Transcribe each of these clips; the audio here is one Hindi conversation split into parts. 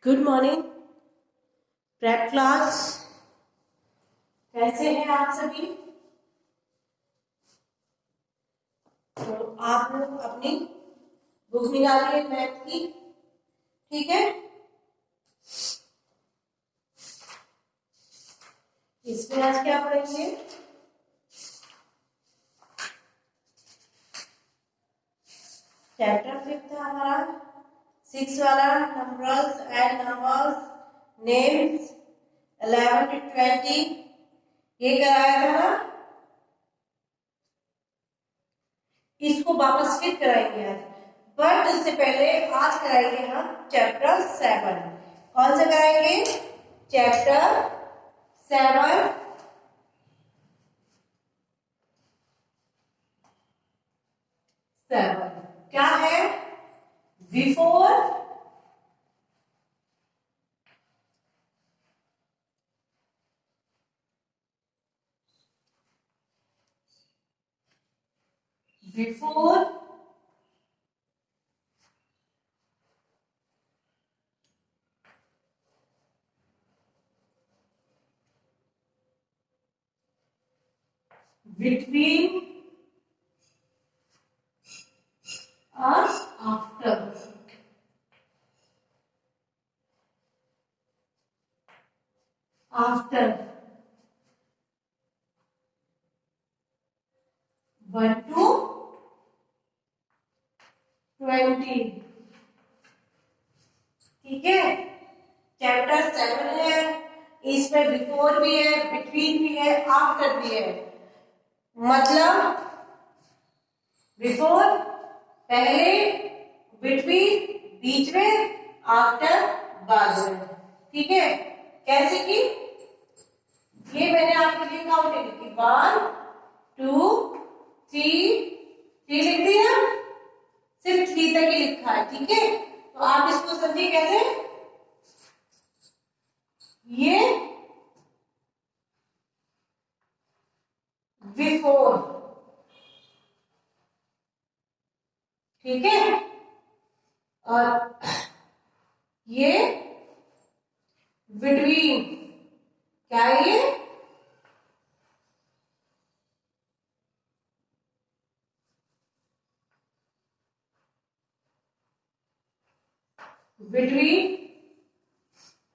Good morning prep class. कैसे हैं आप सभी? तो आप लोग अपनी बुक निकालिए मैथ की, ठीक है। इसमें आज क्या पढ़ेंगे? चैप्टर 5 था हमारा 6 वाला, numbers and numbers names 11 to 20 ये कराया था ना। इसको वापस फिर कराएंगे आज, बट इससे पहले आज कराएंगे हम चैप्टर 7। कौन सा कराएंगे? चैप्टर 7 क्या है? बिफोर बिफोर between और आफ्टर। आफ्टर 1 to 20, ठीक है। चैप्टर 7 है, इसमें बिफोर भी है, बिटवीन भी है, आफ्टर भी है। मतलब बिफोर पहले, बिटवीन बीच में, आफ्टर बाद में, ठीक है। कैसे की? ये मैंने आपके लिए काउंटिंग की 1 2 3 लिख दिया, सिर्फ 3 तक ही लिखा है, ठीक है। तो आप इसको समझिए कैसे, ये बिफोर, ठीक है, और ये बिटवीन, क्या है ये? बिटवीन,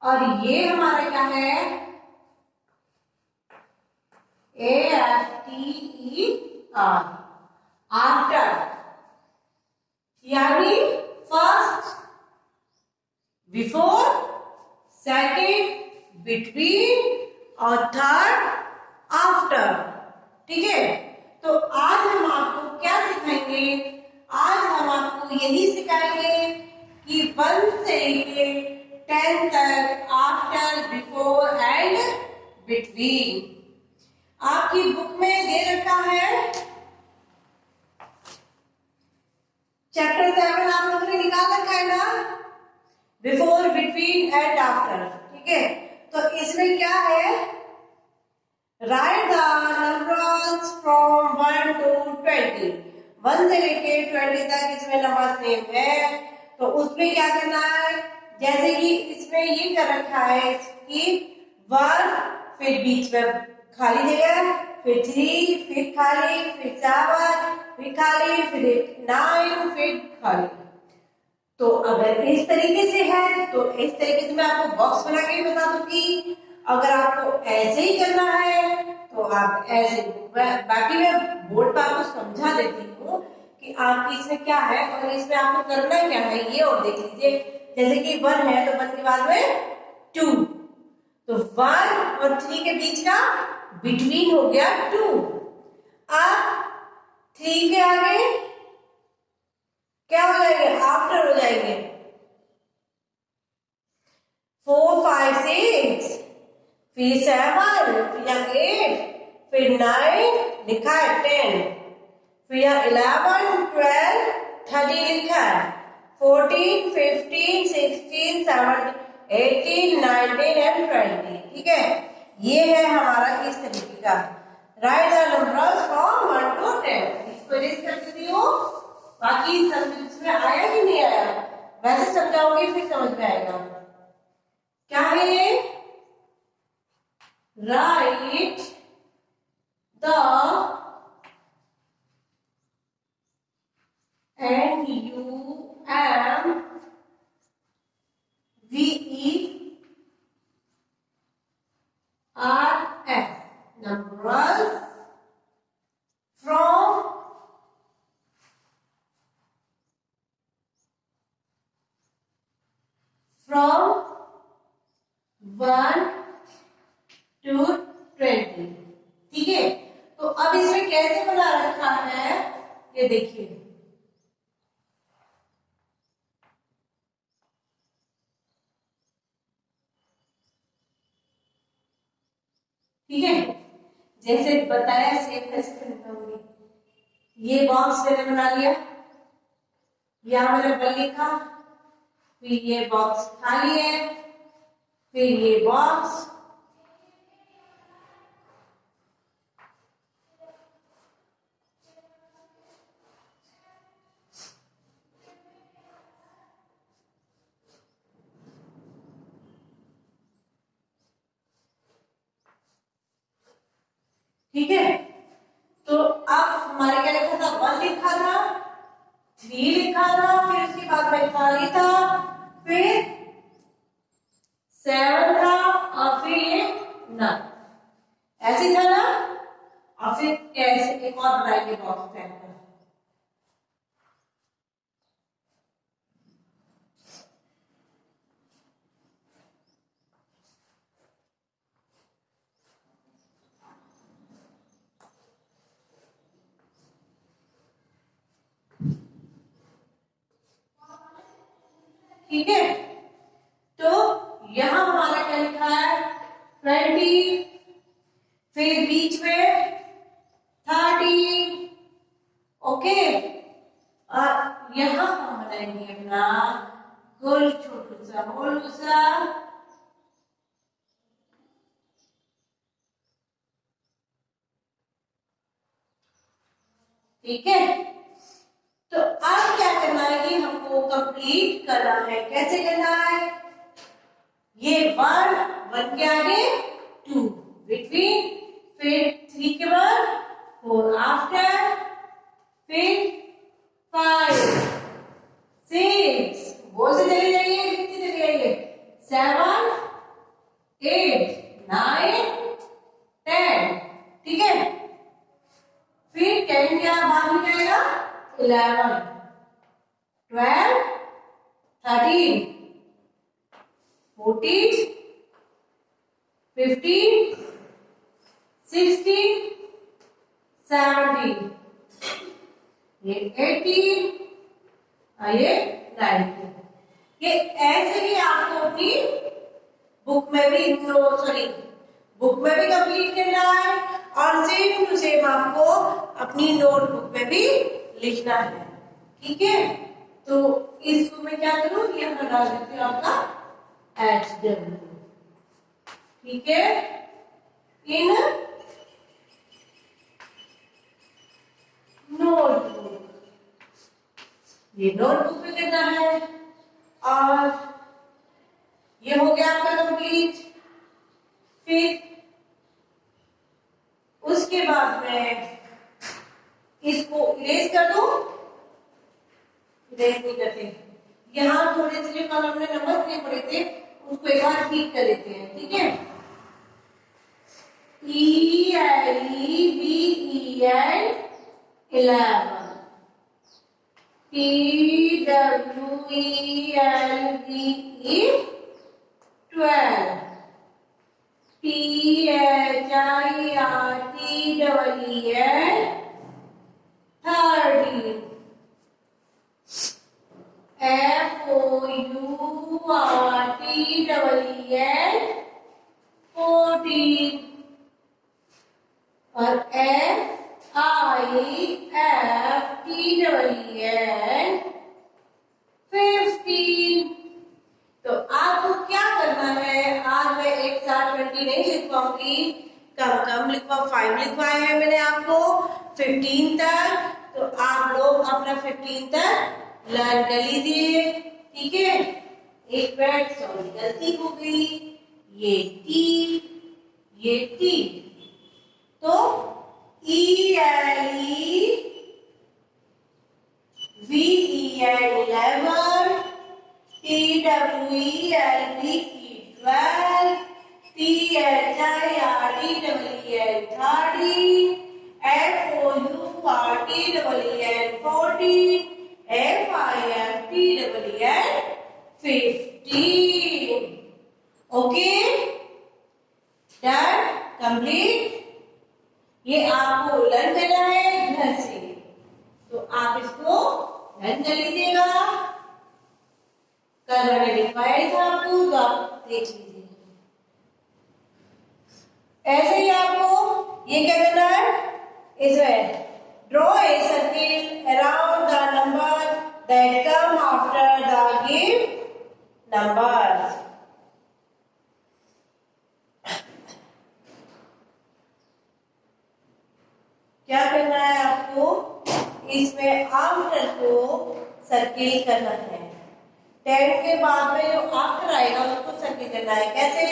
और ये हमारा क्या है? AFTER, आफ्टर, यानी फर्स्ट बिफोर, सेकंड बिटवीन और थर्ड आफ्टर, ठीक है। तो आज हम आपको क्या सिखाएंगे? आज हम आपको यही सिखाएंगे कि 1 से लेके 10 तक आफ्टर, बिफोर एंड बिटवीन। आपकी बुक में दे रखा है चैप्टर 7, आप लोगों ने निकाल रखा है ना, बिफोर, बिटवीन एंड आफ्टर, ठीक है। तो इसमें क्या है? Right the numbers from 1 to 20, 1 से लेके 20 तक इसमें नंबर्स नेम है। तो उसमें क्या करना है? जैसे कि इसमें ये कर रखा है कि 1, फिर बीच में खाली जगह, फिर 3, फिर खाली, फिर 7, फिर खाली, फिर 9, फिर खाली। तो अगर इस तरीके से है तो इस तरीके से मैं आपको बॉक्स बना के बता दूंगी। अगर आपको ऐसे ही करना है तो आप ऐसे, बाकी मैं बोर्ड पर आपको समझा देती हूँ कि आपकी इसमें क्या है और इसमें आपको करना क्या है ये, और देख लीजिए। जैसे कि 1 है तो 1 के बाद में 2, तो 1 और 3 के बीच का बिटवीन हो गया 2। अब 3 के आगे क्या हो जाएंगे? आफ्टर हो जाएंगे। 4 5 6, फिर 7, फिर 8, फिर 9 लिखा है 10, फिर 11 12 13 लिखा है, 14 15 16 17 18 19 एंड 20, ठीक है। ये है हमारा इस तरीके का right the numbers from 1 to 10। इसको इरेज कर देती हूँ। बाकी समझ में आया कि नहीं आया? वैसे समझाओगे फिर समझ में आएगा। write the NUMVERS numbers from 1 to 20। ठीक है, तो अब इसमें कैसे बना रखा है ये देखिए। ठीक है, जैसे बताया सेव कैसे करना होगी। ये बॉक्स मैंने बना लिया, यहां मैंने 1 लिखा, फिर ये बॉक्स खाली है, फिर ये बॉक्स, ठीक है। तो अब हमारे क्या लिखा था, 1 लिखा था, 3 लिखा था, फिर उसके बाद में खाली था, फिर 7 था, और फिर ये 9 ऐसे था ना। और फिर कैसे एक और बनाएंगे बॉक्स टाइप का। ठीक है, तो यहां हमारा क्या लिखा है 20, फिर बीच में 30। ओके, और यहां हम बनाएंगे अपना गोल छोटू सा मोलू सा। ठीक है, तो अब क्या करना है, ये हमको कंप्लीट करना है। कैसे करना है, ये 1 के आगे 2 बिटवीन, फिर 3 के बाद 4 आफ्टर, फिर 5 6 वो से चले जाइए, लिखते चले जाइए, 7 8 9 10। ठीक है, फिर 10 क्या भाग में जाएगा 11 12 13 14 15 16 17 ये 18 और ये 19। ये ऐसे ही आपको अपनी बुक में भी बुक में भी कंप्लीट करना है, और सेम टू सेम आपको अपनी नोटबुक में भी लिखना है। ठीक है, तो इसको मैं क्या करूं, यहाँ डाल देती हूँ आपका HW। ठीक है, इन नोटबुक, ये नोटबुक में करना है। और ये हो गया आपका कंप्लीट। फिर उसके बाद में इसको इरेज कर दो, इरेज नहीं करते, यहाँ थोड़े से जो कल हमने नंबर नहीं पढ़े थे उसको एक बार ठीक कर लेते हैं। ठीक है, ELEVEN 11, TWELVE 12, THIRTEEN 13, FOURTEEN 14, और FIFTEEN 15। तो आपको क्या करना है, आज मैं एक साथ 20 नहीं लिख पाऊंगी, कम कम लिखवा 5 लिखवाए हैं मैंने आपको 15 तक। तो आप लोग अपना 15 तक लर्न कर लीजिए। ठीक है, एक मिनट, सॉरी गलती हो गई, ये T ये T, तो ELEVEN, 11, TWELVE, 12, THIRTEEN, 13, FOURTEEN, 14, FIFTEEN, 15. Okay, done, complete. ये आपको लर्न करना है घर से, तो आप इसको लर्न कर लीजिएगा। कल मैंने लिखवाया था आपको, तो आप देख लीजिए। ऐसे ही आपको ये क्या करना है, इसमें draw a circle around the number that come after the given numbers. क्या करना है आपको, इसमें आफ्टर को सर्किल करना है। 10 के बाद में जो आफ्टर आएगा उसको सर्किल करना है। कैसे,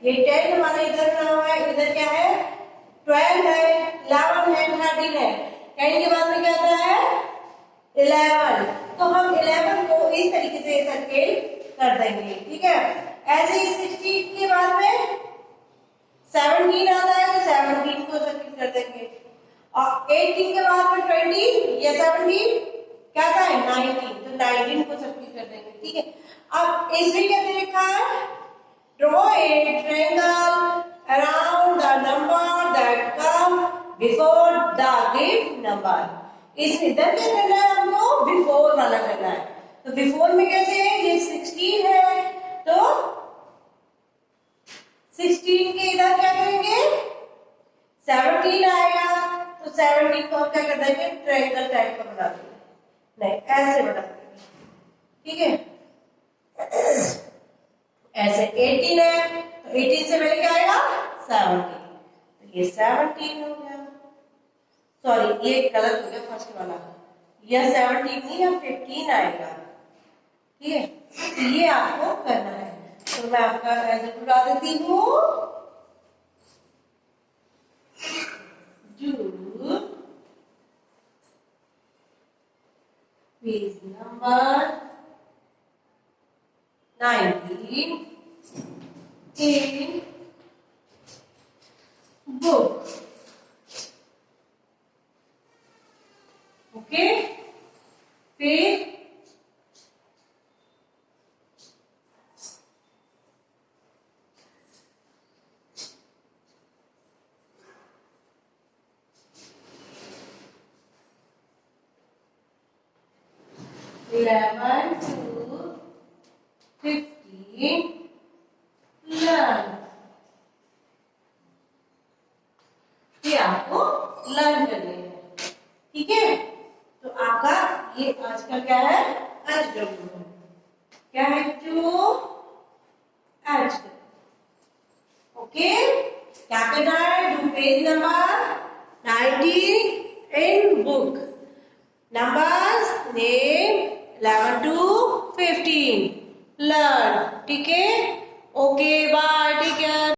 ये 10 हमारा इधर बना हुआ है, इधर क्या है 12 है, 11 है, 13 है। 10 के बाद में क्या आता है 11, तो हम 11 को इस तरीके से सर्किल कर देंगे, ठीक है। ऐसे ही 16 के बाद में 17 आता है, तो 17 को सर्किल कर देंगे। और 18 के बाद में 20 या 17 क्या था 19, तो 19 को सर्किल कर देंगे, ठीक है। अब इसमें क्या दे रखा है, draw a triangle around the number that come before the given number. इस इधर क्या करना है हमको, बिफोर वाला करना है। तो बिफोर में कैसे है, ये 16 है, तो 16 के इधर क्या करेंगे 17 आएगा, तो 17 को हम क्या कर देंगे ट्रायंगल टाइप का बना देंगे, नहीं ऐसे बना देंगे, ठीक है। ऐसे 18 है, तो 18 से पहले क्या आएगा 17, तो ये 17 हो गया। सॉरी ये गलत हो गया फर्स्ट वाला, यह 17 नहीं या 15 आएगा, ठीक है। तो ये आपको करना है, तो मैं आपका आंसर बुला देती हूँ। Page number 19 in book. Okay, फिर (11 to 15) learn. ये आपको लर्न करने हैं, ठीक है। तो आपका ये आज का क्या है, HW है, क्या है जो HW। ओके, क्या करना है, do page number 19 in book, numbers name 11 to 15 learn, ठीक है। Okay bye, take care.